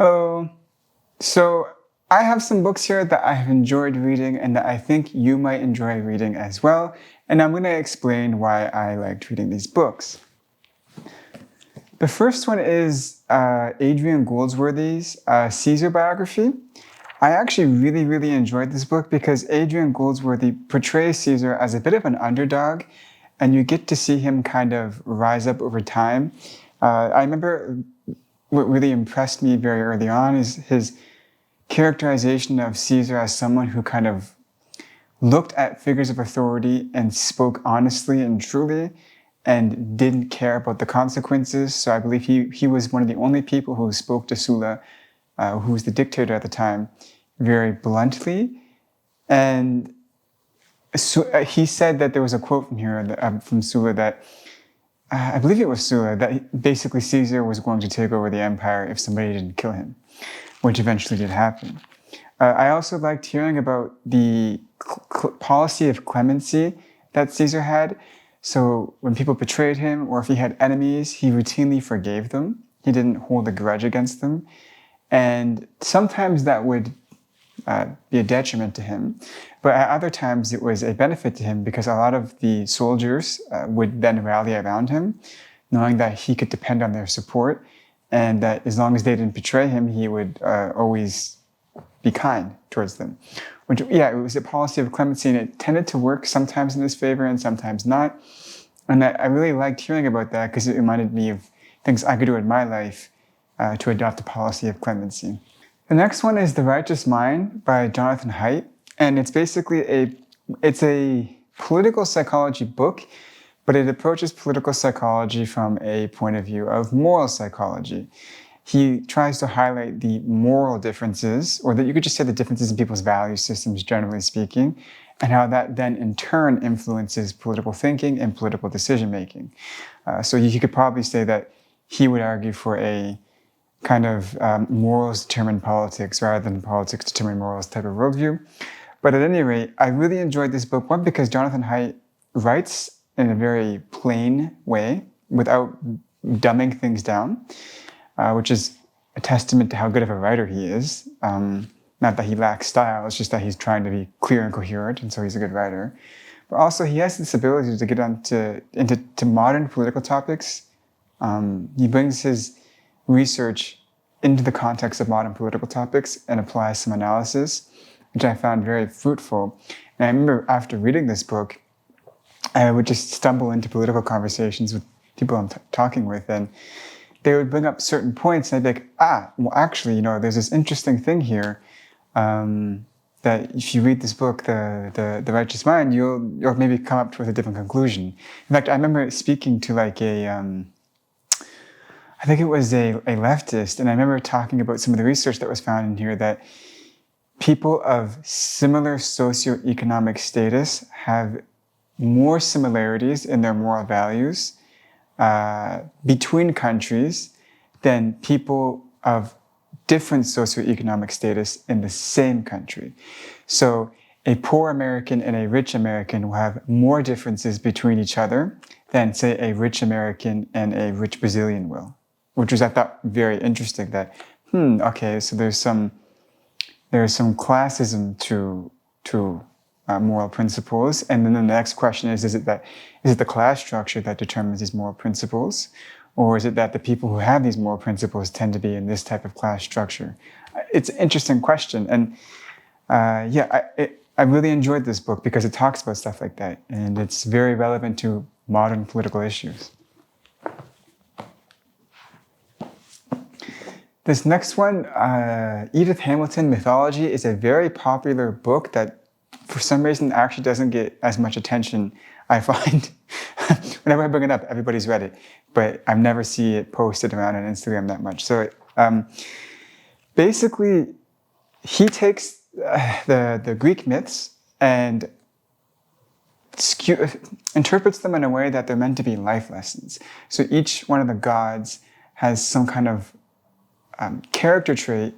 Hello. So I have some books here that I have enjoyed reading and that I think you might enjoy reading as well. And I'm going to explain why I liked reading these books. The first one is Adrian Goldsworthy's Caesar biography. I actually really enjoyed this book because Adrian Goldsworthy portrays Caesar as a bit of an underdog, and you get to see him kind of rise up over time. I remember what really impressed me very early on is his characterization of Caesar as someone who kind of looked at figures of authority and spoke honestly and truly and didn't care about the consequences. So I believe he was one of the only people who spoke to Sulla, who was the dictator at the time, very bluntly. And so, he said that there was a quote from here, from Sulla, that I believe it was Sulla, that basically Caesar was going to take over the empire if somebody didn't kill him, which eventually did happen. I also liked hearing about the policy of clemency that Caesar had. So when people betrayed him or if he had enemies, he routinely forgave them. He didn't hold a grudge against them. And sometimes that would be a detriment to him. But at other times it was a benefit to him because a lot of the soldiers would then rally around him, knowing that he could depend on their support and that as long as they didn't betray him, he would always be kind towards them. Which, it was a policy of clemency, and it tended to work sometimes in his favor and sometimes not. And I really liked hearing about that because it reminded me of things I could do in my life to adopt a policy of clemency. The next one is The Righteous Mind by Jonathan Haidt, and it's basically a political psychology book, but it approaches political psychology from a point of view of moral psychology. He tries to highlight the moral differences, or that you could just say the differences in people's value systems, generally speaking, and how that then in turn influences political thinking and political decision-making. So you could probably say that he would argue for a kind of morals determine politics rather than politics determine morals type of worldview. But at any rate, I really enjoyed this book, one, because Jonathan Haidt writes in a very plain way without dumbing things down, which is a testament to how good of a writer he is. Not that he lacks style, it's just that he's trying to be clear and coherent, and so he's a good writer. But also he has this ability to get into modern political topics. He brings his research into the context of modern political topics and applies some analysis, which I found very fruitful. And I remember after reading this book, I would just stumble into political conversations with people I'm talking with, and they would bring up certain points, and I'd be like, well, actually, there's this interesting thing here, that if you read this book, the Righteous Mind, you'll maybe come up with a different conclusion. In fact, I remember speaking to I think it was a leftist, and I remember talking about some of the research that was found in here that people of similar socioeconomic status have more similarities in their moral values between countries than people of different socioeconomic status in the same country. So a poor American and a rich American will have more differences between each other than, say, a rich American and a rich Brazilian will. Which was, I thought, very interesting that, okay, so there's some classism to moral principles. And then the next question is it the class structure that determines these moral principles? Or is it that the people who have these moral principles tend to be in this type of class structure? It's an interesting question. And I really enjoyed this book because it talks about stuff like that. And it's very relevant to modern political issues. This next one, Edith Hamilton, Mythology, is a very popular book that for some reason actually doesn't get as much attention, I find. Whenever I bring it up, everybody's read it, but I never see it posted around on Instagram that much. So basically, he takes the Greek myths and interprets them in a way that they're meant to be life lessons. So each one of the gods has some kind of character trait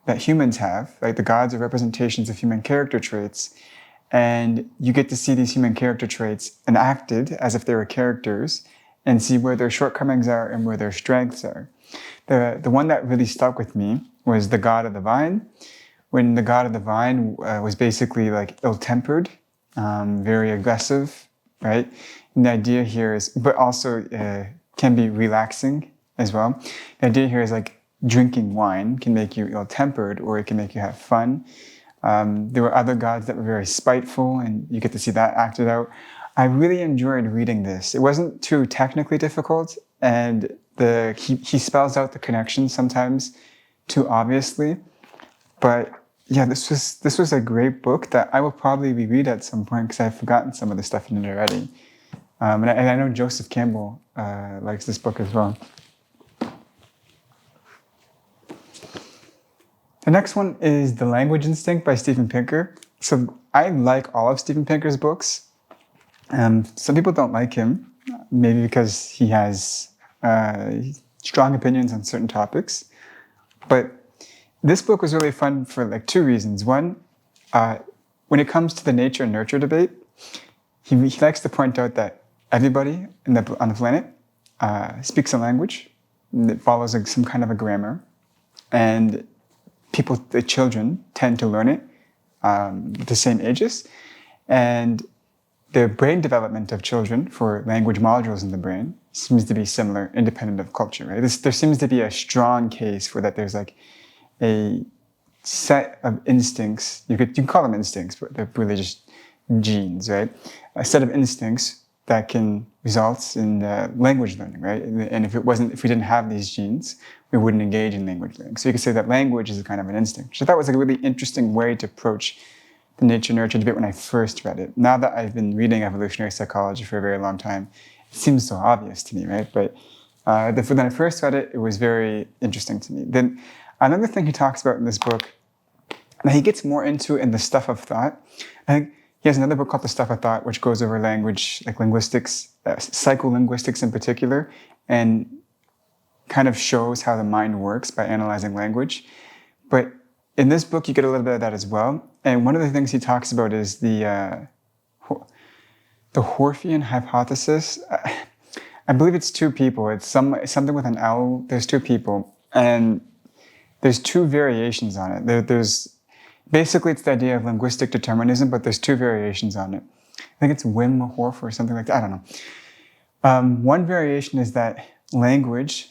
that humans have. Like the gods are representations of human character traits, and you get to see these human character traits enacted as if they were characters and see where their shortcomings are and where their strengths are. The one that really stuck with me was the god of the vine, when the god of the vine was basically like ill-tempered, very aggressive, right? And the idea here is, but also can be relaxing as well. The idea here is like drinking wine can make you ill-tempered, or it can make you have fun. There were other gods that were very spiteful, and you get to see that acted out. I really enjoyed reading this. It wasn't too technically difficult, and he spells out the connections sometimes too obviously. But yeah, this was a great book that I will probably reread at some point because I've forgotten some of the stuff in it already. And I know Joseph Campbell likes this book as well. The next one is The Language Instinct by Steven Pinker. So I like all of Steven Pinker's books. Some people don't like him, maybe because he has strong opinions on certain topics. But this book was really fun for like two reasons. One, when it comes to the nature and nurture debate, he likes to point out that everybody on the planet speaks a language that follows some kind of a grammar, and the children tend to learn it at the same ages, and the brain development of children for language modules in the brain seems to be similar, independent of culture, right? There seems to be a strong case for that. There's like a set of instincts. You can call them instincts, but they're really just genes, right? A set of instincts that can result in language learning, right? And if we didn't have these genes, we wouldn't engage in language learning. So you could say that language is a kind of an instinct, which I thought was like a really interesting way to approach the nature-nurture debate when I first read it. Now that I've been reading evolutionary psychology for a very long time, it seems so obvious to me, right? But when I first read it, it was very interesting to me. Then another thing he talks about in this book, that he gets more into in The Stuff of Thought. I think he has another book called The Stuff of Thought, which goes over language, like linguistics, psycholinguistics in particular, and kind of shows how the mind works by analyzing language. But in this book, you get a little bit of that as well. And one of the things he talks about is the Horphian hypothesis. I believe it's two people. It's something with an L. There's two people, and there's two variations on it. Basically, it's the idea of linguistic determinism, but there's two variations on it. I think it's Wim Horf or something like that. I don't know. One variation is that language,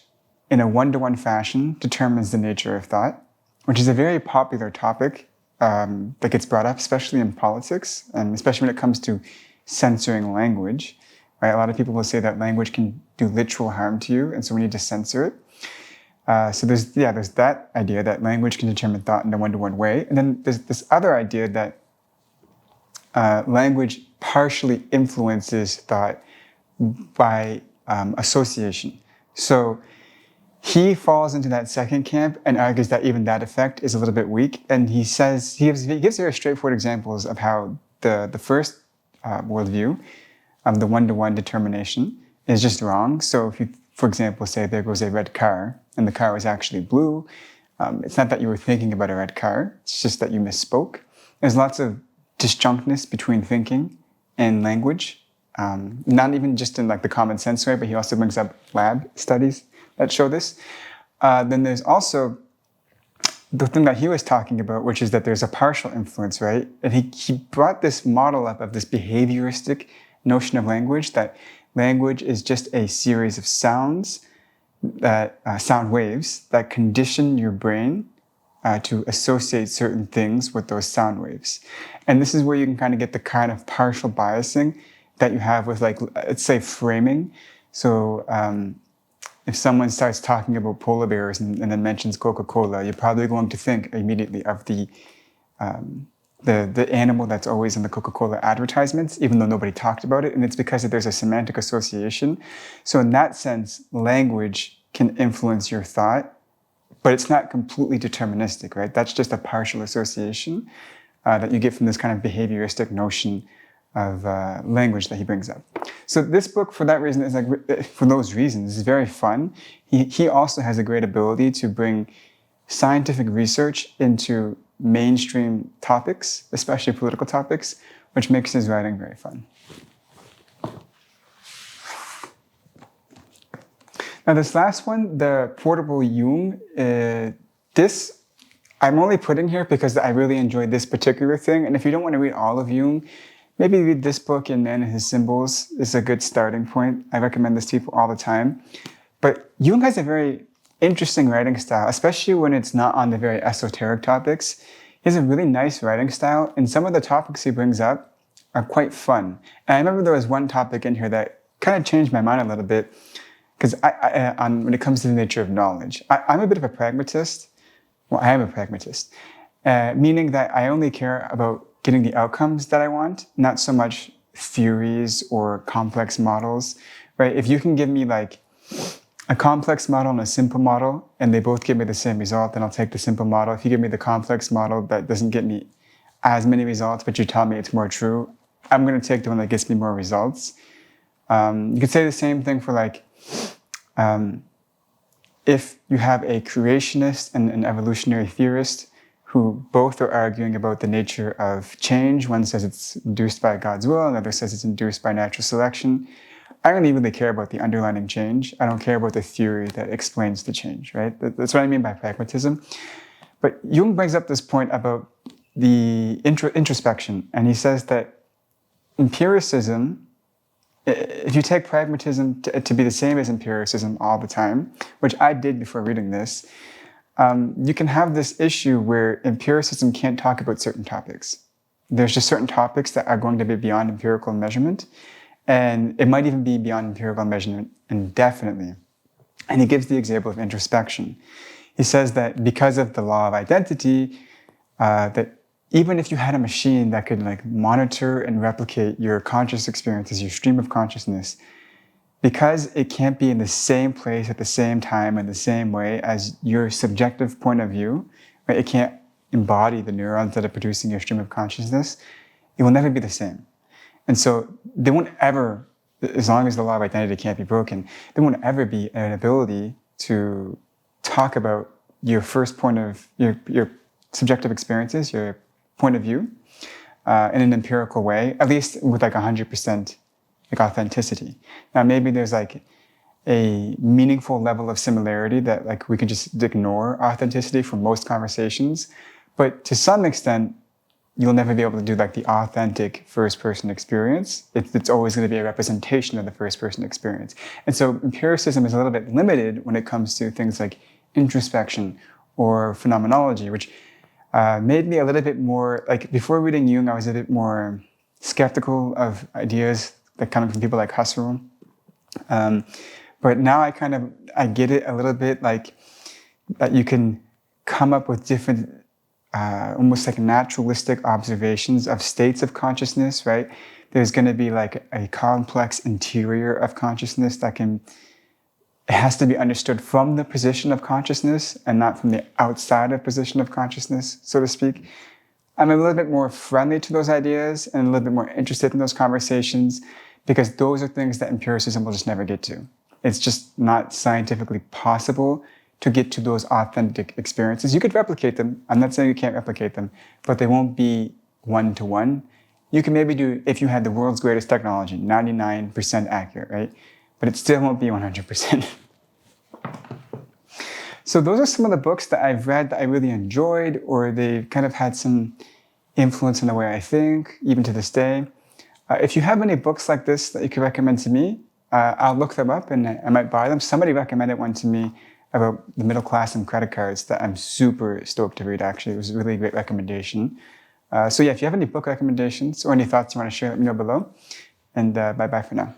in a one-to-one fashion, determines the nature of thought, which is a very popular topic that gets brought up, especially in politics, and especially when it comes to censoring language. Right? A lot of people will say that language can do literal harm to you, and so we need to censor it. So there's that idea that language can determine thought in a one-to-one way. And then there's this other idea that language partially influences thought by association. So he falls into that second camp and argues that even that effect is a little bit weak. And he gives very straightforward examples of how the first worldview, the one-to-one determination, is just wrong. So if you, for example, say there goes a red car, and the car was actually blue, it's not that you were thinking about a red car, it's just that you misspoke. There's lots of disjunctness between thinking and language, not even just in like the common sense way, but he also brings up lab studies that show this. Then there's also the thing that he was talking about, which is that there's a partial influence, right? And he brought this model up of this behavioristic notion of language, that language is just a series of sounds, sound waves that condition your brain to associate certain things with those sound waves. And this is where you can kind of get the kind of partial biasing that you have with, like, let's say, framing. So if someone starts talking about polar bears and then mentions Coca-Cola, you're probably going to think immediately of the animal that's always in the Coca-Cola advertisements, even though nobody talked about it. And it's because there's a semantic association. So in that sense, language can influence your thought, but it's not completely deterministic, right? That's just a partial association that you get from this kind of behavioristic notion of language that he brings up. So this book, for that reason, is like, for those reasons, is very fun. He also has a great ability to bring scientific research into mainstream topics, especially political topics, which makes his writing very fun. Now this last one, the Portable Jung, this I'm only putting here because I really enjoyed this particular thing. And if you don't want to read all of Jung, maybe read this book in Man and His Symbols. It's a good starting point. I recommend this to people all the time. But Jung has a very interesting writing style, especially when it's not on the very esoteric topics. He has a really nice writing style, and some of the topics he brings up are quite fun. And I remember there was one topic in here that kind of changed my mind a little bit, because when it comes to the nature of knowledge. I'm a bit of a pragmatist. Well, I am a pragmatist, meaning that I only care about getting the outcomes that I want, not so much theories or complex models, right? If you can give me like a complex model and a simple model, and they both give me the same result, then I'll take the simple model. If you give me the complex model that doesn't get me as many results, but you tell me it's more true, I'm going to take the one that gets me more results. You could say the same thing for like, if you have a creationist and an evolutionary theorist who both are arguing about the nature of change. One says it's induced by God's will, another says it's induced by natural selection. I don't really care about the underlying change. I don't care about the theory that explains the change, right? That's what I mean by pragmatism. But Jung brings up this point about the introspection, and he says that empiricism, if you take pragmatism to be the same as empiricism all the time, which I did before reading this, you can have this issue where empiricism can't talk about certain topics. There's just certain topics that are going to be beyond empirical measurement, and it might even be beyond empirical measurement indefinitely. And he gives the example of introspection. He says that because of the law of identity, that even if you had a machine that could like monitor and replicate your conscious experiences, your stream of consciousness, because it can't be in the same place at the same time in the same way as your subjective point of view, right? It can't embody the neurons that are producing your stream of consciousness. It will never be the same. And so there won't ever, as long as the law of identity can't be broken, there won't ever be an ability to talk about your first point of, your subjective experiences, your point of view, in an empirical way, at least with like 100% like authenticity. Now maybe there's like a meaningful level of similarity that like we can just ignore authenticity from most conversations, but to some extent, you'll never be able to do like the authentic first-person experience. It's always going to be a representation of the first-person experience. And so empiricism is a little bit limited when it comes to things like introspection or phenomenology, which made me a little bit more, like before reading Jung, I was a bit more skeptical of ideas that come from people like Husserl. But now I get it a little bit, like that you can come up with different, almost like naturalistic observations of states of consciousness, right? There's going to be like a complex interior of consciousness that it has to be understood from the position of consciousness and not from the outside of position of consciousness, so to speak. I'm a little bit more friendly to those ideas and a little bit more interested in those conversations because those are things that empiricism will just never get to. It's just not scientifically possible to get to those authentic experiences. You could replicate them. I'm not saying you can't replicate them, but they won't be one-to-one. You can maybe do, if you had the world's greatest technology, 99% accurate, right? But it still won't be 100%. So those are some of the books that I've read that I really enjoyed, or they kind of had some influence in the way I think, even to this day. If you have any books like this that you could recommend to me, I'll look them up and I might buy them. Somebody recommended one to me about the middle class and credit cards that I'm super stoked to read, actually. It was a really great recommendation. So yeah, if you have any book recommendations or any thoughts you want to share, let me know below. And bye-bye for now.